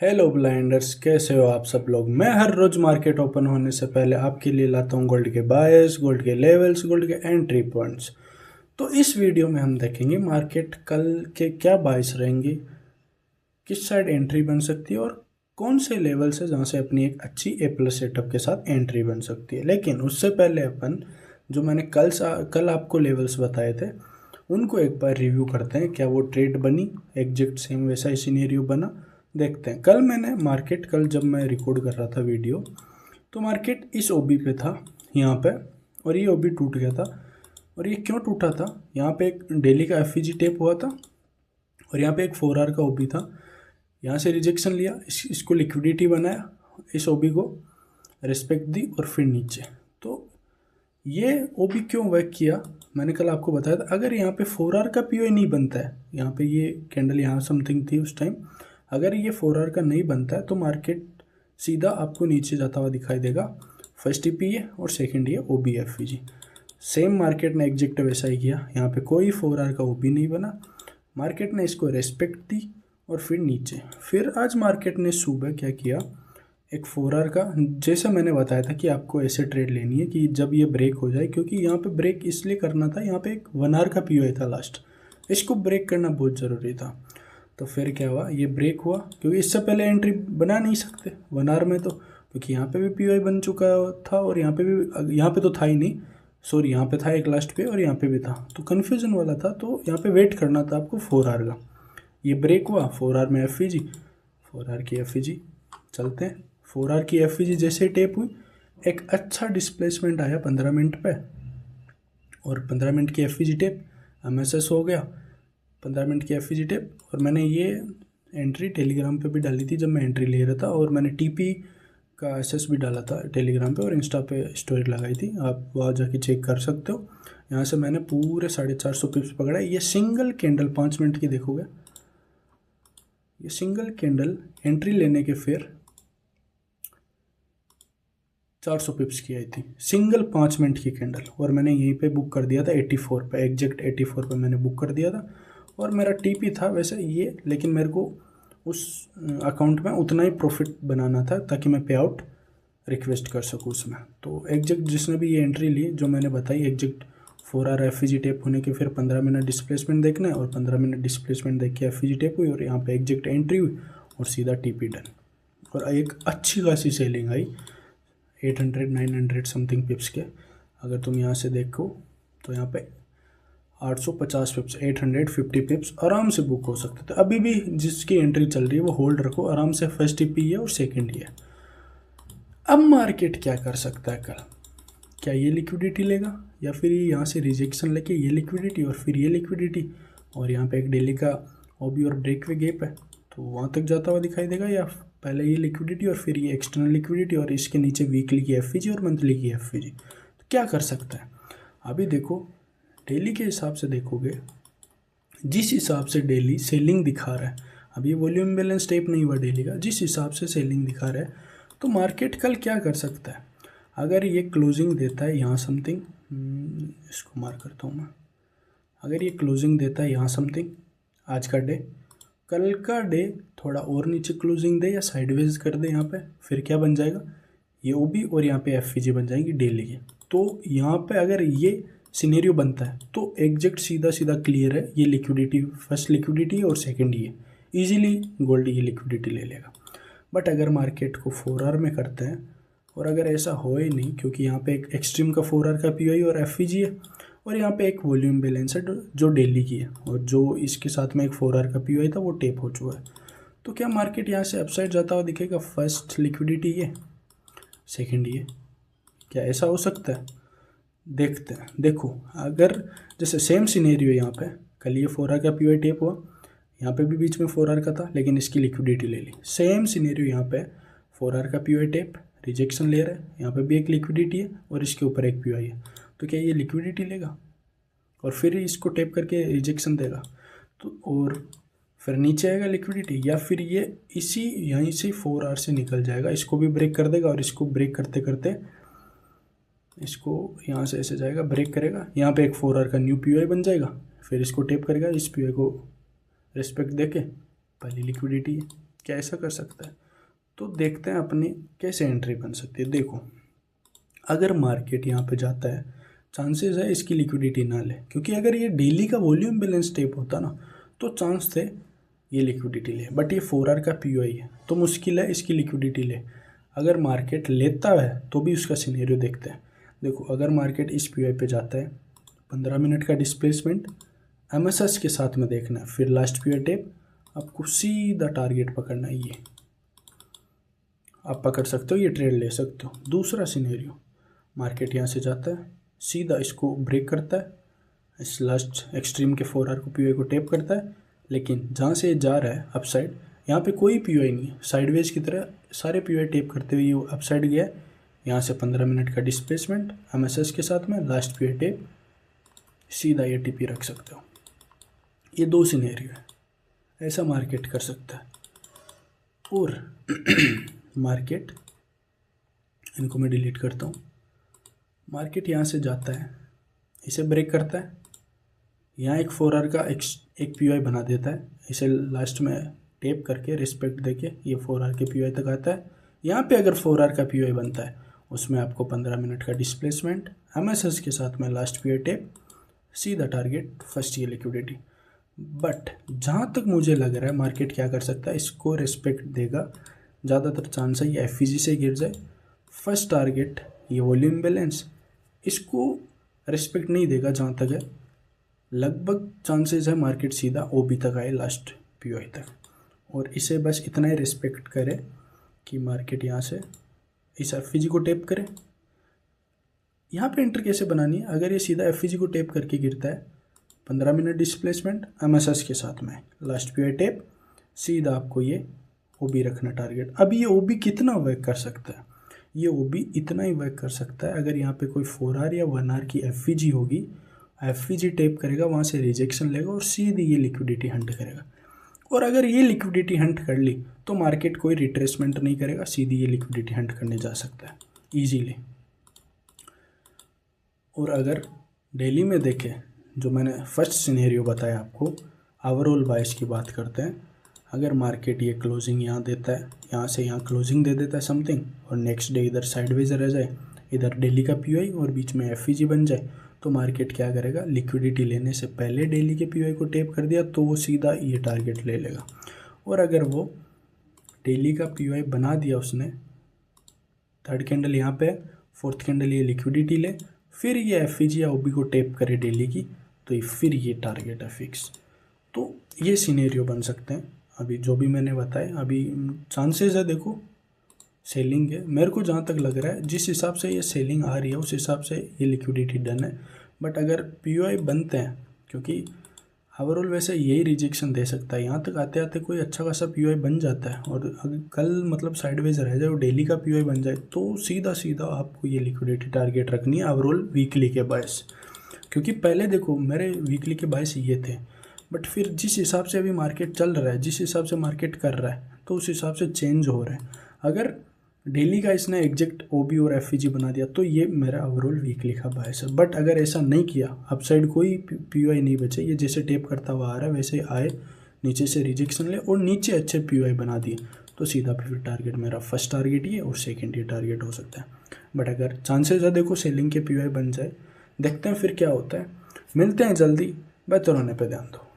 Hello blinders, कैसे हो आप सब लोग। मैं हर रोज मार्केट ओपन होने से पहले आपके लिए लाता हूँ गोल्ड के बायर्स, गोल्ड के लेवल्स, गोल्ड के एंट्री पॉइंट्स। तो इस वीडियो में हम देखेंगे मार्केट कल के क्या बायस रहेंगे, किस साइड एंट्री बन सकती है और कौन से लेवल्स है जहाँ से अपनी एक अच्छी ए प्लस सेटअप के साथ एंट्री बन सकती है। लेकिन उससे पहले अपन जो मैंने कल आपको लेवल्स बताए थे उनको एक बार रिव्यू करते हैं। क्या वो ट्रेड बनी, एग्जैक्ट सेम वैसा ही सिनेरियो बना, देखते हैं। कल जब मैं रिकॉर्ड कर रहा था वीडियो तो मार्केट इस ओबी पे था यहाँ पे, और ये ओबी टूट गया था। और ये क्यों टूटा था, यहाँ पे एक डेली का एफ टेप हुआ था और यहाँ पे एक 4 आवर का ओबी था। यहाँ से रिजेक्शन लिया, इसको लिक्विडिटी बनाया, इस ओबी को रिस्पेक्ट दी और फिर नीचे। तो ये ओबी क्यों वर्क किया मैंने कल आपको बताया था। अगर यहाँ पे 4 आवर का पीओ नहीं बनता है, यहाँ पे ये कैंडल यहाँ समथिंग थी उस टाइम, अगर ये 4 आवर का नहीं बनता है तो मार्केट सीधा आपको नीचे जाता हुआ दिखाई देगा। फर्स्ट ईपीए और सेकंड ये ओबी एफईजी सेम मार्केट ने एग्जैक्ट वैसा ही किया। यहाँ पे कोई 4 आवर का ओबी नहीं बना, मार्केट ने इसको रेस्पेक्ट दी और फिर नीचे। फिर आज मार्केट ने सुबह क्या किया, एक 4 आवर का, जैसे मैंने बताया था कि आपको ऐसे ट्रेड लेनी है कि जब ये ब्रेक हो जाए, क्योंकि यहाँ पे ब्रेक इसलिए करना था, यहाँ पे एक 1 आवर का पीओ था लास्ट, इसको ब्रेक करना बहुत ज़रूरी था। तो फिर क्या हुआ, ये ब्रेक हुआ, क्योंकि इससे पहले एंट्री बना नहीं सकते 1 आवर में, तो क्योंकि यहाँ पे भी पीओ बन चुका था और यहाँ पे भी, यहाँ पे तो था ही नहीं, सॉरी यहाँ पे था एक लास्ट पे और यहाँ पे भी था, तो कन्फ्यूज़न वाला था। तो यहाँ पे वेट करना था आपको 4 आवर का। ये ब्रेक हुआ 4 आवर में एफ 4 आवर की एफ चलते हैं। 4 आवर की एफ जैसे टेप हुई, एक अच्छा डिस्प्लेसमेंट आया 15 मिनट पे, और 15 मिनट की एफ टेप एमएसएस हो गया। 15 मिनट की एफ टेप, और मैंने ये एंट्री टेलीग्राम पे भी डाली थी जब मैं एंट्री ले रहा था, और मैंने टीपी का एसएस भी डाला था टेलीग्राम पे और इंस्टा पे स्टोरी लगाई थी, आप वहाँ जाके चेक कर सकते हो। यहाँ से मैंने पूरे 450 पिप्स पकड़ा। ये सिंगल कैंडल 5 मिनट की देखोगे, ये सिंगल कैंडल एंट्री लेने के फिर 400 पिप्स की आई थी, सिंगल 5 मिनट की कैंडल, और मैंने यहीं पे बुक कर दिया था 84 पे, एग्जैक्ट 84 पे मैंने बुक कर दिया था। और मेरा टीपी था वैसे ये, लेकिन मेरे को उस अकाउंट में उतना ही प्रॉफिट बनाना था ताकि मैं पे आउट रिक्वेस्ट कर सकूँ उसमें। तो एग्जैक्ट जिसने भी ये एंट्री ली जो मैंने बताई, एग्जैक्ट 4 आवर एफ टेप होने के फिर 15 मिनट डिस्प्लेसमेंट देखना है, और 15 मिनट डिस्प्लेसमेंट देख के एफ टेप हुई और यहाँ पे एग्जैक्ट एंट्री हुई और सीधा टीपी डन, और एक अच्छी खासी सेलिंग आई 800 900 समथिंग पिप्स के। अगर तुम यहाँ से देखो तो यहाँ पे 850 पिप्स, 850 पिप्स आराम से बुक हो सकते थे। अभी भी जिसकी एंट्री चल रही है वो होल्ड रखो आराम से, फर्स्ट ईपी है और सेकंड ही है। अब मार्केट क्या कर सकता है कल, क्या ये लिक्विडिटी लेगा या फिर ये यहाँ से रिजेक्शन लेके ये लिक्विडिटी और फिर ये लिक्विडिटी, और यहाँ पे एक डेली का ओबी और ब्रेक वे गैप है तो वहाँ तक जाता हुआ दिखाई देगा, या पहले ये लिक्विडिटी और फिर ये एक्सटर्नल लिक्विडिटी और इसके नीचे वीकली की एफ और मंथली की एफ। तो क्या कर सकता है, अभी देखो डेली के हिसाब से देखोगे, जिस हिसाब से डेली सेलिंग दिखा रहा है, अब ये वॉल्यूम बैलेंस टाइप नहीं हुआ डेली का, जिस हिसाब से सेलिंग दिखा रहा है, तो मार्केट कल क्या कर सकता है। अगर ये क्लोजिंग देता है यहाँ समथिंग, इसको मार करता हूँ मैं, अगर ये क्लोजिंग देता है यहाँ समथिंग आज का डे, कल का डे थोड़ा और नीचे क्लोजिंग दे या साइडवेज कर दे यहाँ पे, फिर क्या बन जाएगा, ये ओबी और यहाँ पे एफ बन जाएंगी डेली के। तो यहाँ पे अगर ये सिनेरियो बनता है तो एग्जैक्ट सीधा सीधा क्लियर है, ये लिक्विडिटी फर्स्ट लिक्विडिटी और सेकंड ये इजीली गोल्ड ये लिक्विडिटी ले लेगा। बट अगर मार्केट को 4 आवर में करते हैं, और अगर ऐसा हो ही नहीं, क्योंकि यहाँ पे एक एक्सट्रीम का 4 आवर का पी और एफ है, और यहाँ पे एक वॉल्यूम बैलेंस है जो डेली की है, और जो इसके साथ में एक 4 आवर का पी था वो टेप हो चुका है। तो क्या मार्केट यहाँ से अपसाइड जाता हुआ दिखेगा, फर्स्ट लिक्विडिटी ये, सेकंड ये, क्या ऐसा हो सकता है, देखते हैं। देखो अगर जैसे सेम सिनेरियो यहाँ पे कल ये 4 आवर का पी टेप हुआ, यहाँ पे भी बीच में 4 आवर का था लेकिन इसकी लिक्विडिटी ले ली, सेम सिनेरियो यहाँ पे 4 आवर का पी टेप रिजेक्शन ले रहा है, यहाँ पे भी एक लिक्विडिटी है और इसके ऊपर एक पी है, तो क्या ये लिक्विडिटी लेगा और फिर इसको टेप करके रिजेक्शन देगा, तो और फिर नीचे आएगा लिक्विडिटी, या फिर ये इसी यहीं से 4 आवर से निकल जाएगा, इसको भी ब्रेक कर देगा और इसको ब्रेक करते करते इसको यहाँ से ऐसे जाएगा, ब्रेक करेगा, यहाँ पे एक 4 आवर का न्यू पी बन जाएगा, फिर इसको टेप करेगा, इस पी को रिस्पेक्ट देके पहली लिक्विडिटी है, क्या ऐसा कर सकता है? तो देखते हैं अपनी कैसे एंट्री बन सकती है। देखो, अगर मार्केट यहाँ पे जाता है, चांसेस है इसकी लिक्विडिटी ना ले, क्योंकि अगर ये डेली का वॉल्यूम बैलेंस टेप होता ना तो चांस थे ये लिक्विडिटी ले, बट ये 4 आवर का पीओआई है तो मुश्किल है इसकी लिक्विडिटी ले। अगर मार्केट लेता है तो भी उसका सिनेरियो देखते हैं। देखो, अगर मार्केट इस पीओआई पे जाता है, 15 मिनट का डिस्प्लेसमेंट एमएसएस के साथ में देखना है, फिर लास्ट पीओआई टेप, आपको सीधा टारगेट पकड़ना है। ये आप पकड़ सकते हो, ये ट्रेड ले सकते हो। दूसरा सिनेरियो, मार्केट यहाँ से जाता है, सीधा इसको ब्रेक करता है, इस लास्ट एक्सट्रीम के 4 आवर को पीओआई को टेप करता है, लेकिन जहाँ से ये जा रहा है अपसाइड, यहाँ पे कोई पीओआई नहीं है, साइडवेज की तरह सारे पीओआई टेप करते हुए ये अपसाइड गया। यहाँ से 15 मिनट का डिस्प्लेसमेंट एमएसएस के साथ में, लास्ट पीओआई टेप, सीधा ये टीपी रख सकते हो। ये 2 सिनेरियो है, ऐसा मार्केट कर सकता है। और मार्केट, इनको मैं डिलीट करता हूँ। मार्केट यहाँ से जाता है, इसे ब्रेक करता है, यहाँ एक 4 आवर का एक पीओआई बना देता है, इसे लास्ट में टेप करके रिस्पेक्ट देके ये 4 आवर के पीओआई तक आता है। यहाँ पे अगर 4 आवर का पीओआई बनता है, उसमें आपको 15 मिनट का डिस्प्लेसमेंट एमएसएस के साथ में लास्ट पीओआई टेप, सीधा टारगेट फर्स्ट ये लिक्विडिटी। बट जहाँ तक मुझे लग रहा है मार्केट क्या कर सकता है, इसको रिस्पेक्ट देगा, ज़्यादातर चांस है ये एफईजी से गिर जाए। फर्स्ट टारगेट ये वॉल्यूम बैलेंस, इसको रिस्पेक्ट नहीं देगा जहाँ तक है, लगभग चांसेस है मार्केट सीधा ओबी तक आए, लास्ट पीओआई तक, और इसे बस इतना ही रिस्पेक्ट करे कि मार्केट यहाँ से इस एफईजी को टेप करे। यहाँ पे एंट्री कैसे बनानी है, अगर ये सीधा एफईजी को टेप करके गिरता है, 15 मिनट डिस्प्लेसमेंट एमएसएस के साथ में लास्ट पीओआई टेप, सीधा आपको ये ओबी रखना टारगेट। अब ये ओबी कितना वर्क कर सकता है, ये ओबी इतना ही वर्क कर सकता है अगर यहाँ पे कोई 4 आवर या 1 आवर की एफईजी होगी, एफईजी टेप करेगा, वहाँ से रिजेक्शन लेगा और सीधी ये लिक्विडिटी हंट करेगा। और अगर ये लिक्विडिटी हंट कर ली तो मार्केट कोई रिट्रेसमेंट नहीं करेगा, सीधी ये लिक्विडिटी हंट करने जा सकता है ईजीली। और अगर डेली में देखें, जो मैंने फर्स्ट सिनेरियो बताया आपको, ओवरऑल बाइस की बात करते हैं, अगर मार्केट ये क्लोजिंग यहाँ देता है, यहाँ से यहाँ क्लोजिंग दे देता है समथिंग, और नेक्स्ट डे इधर साइडवेज रह जाए, इधर डेली का पीओआई और बीच में एफईजी बन जाए, तो मार्केट क्या करेगा, लिक्विडिटी लेने से पहले डेली के पीओआई को टेप कर दिया तो वो सीधा ये टारगेट ले लेगा। और अगर वो डेली का पीओआई बना दिया उसने, थर्ड कैंडल यहाँ पे, फोर्थ कैंडल ये लिक्विडिटी ले, फिर ये एफईजी या ओबी को टेप करे डेली की, तो फिर ये टारगेट है फिक्स। तो ये सिनेरियो बन सकते हैं। अभी जो भी मैंने बताया, अभी चांसेस है, देखो सेलिंग है, मेरे को जहाँ तक लग रहा है जिस हिसाब से ये सेलिंग आ रही है उस हिसाब से ये लिक्विडिटी डन है। बट अगर पीओआई बनते हैं, क्योंकि ओवरऑल वैसे यही रिजेक्शन दे सकता है, यहाँ तक आते आते कोई अच्छा खासा पीओआई बन जाता है और अगर कल मतलब साइडवेज रह जाए और डेली का पीओआई बन जाए, तो सीधा सीधा आपको ये लिक्विडिटी टारगेट रखनी है ओवरऑल वीकली के बायस। क्योंकि पहले देखो मेरे वीकली के बायस ये थे, बट फिर जिस हिसाब से अभी मार्केट चल रहा है, जिस हिसाब से मार्केट कर रहा है, तो उस हिसाब से चेंज हो रहा है। अगर डेली का इसने एग्जैक्ट ओबी और एफईजी बना दिया तो ये मेरा ओवरऑल वीकली का बायस है। बट अगर ऐसा नहीं किया, अपसाइड कोई पीओआई नहीं बचे, ये जैसे टेप करता हुआ आ रहा है वैसे आए, नीचे से रिजेक्शन ले और नीचे अच्छे पीओआई बना दिए, तो सीधा फिर टारगेट मेरा फर्स्ट टारगेट ये और सेकेंड ये टारगेट हो सकता है। बट अगर चांसेस है देखो सेलिंग के पीओआई बन जाए, देखते हैं फिर क्या होता है। मिलते हैं जल्दी, बेहतर होने पर ध्यान दो।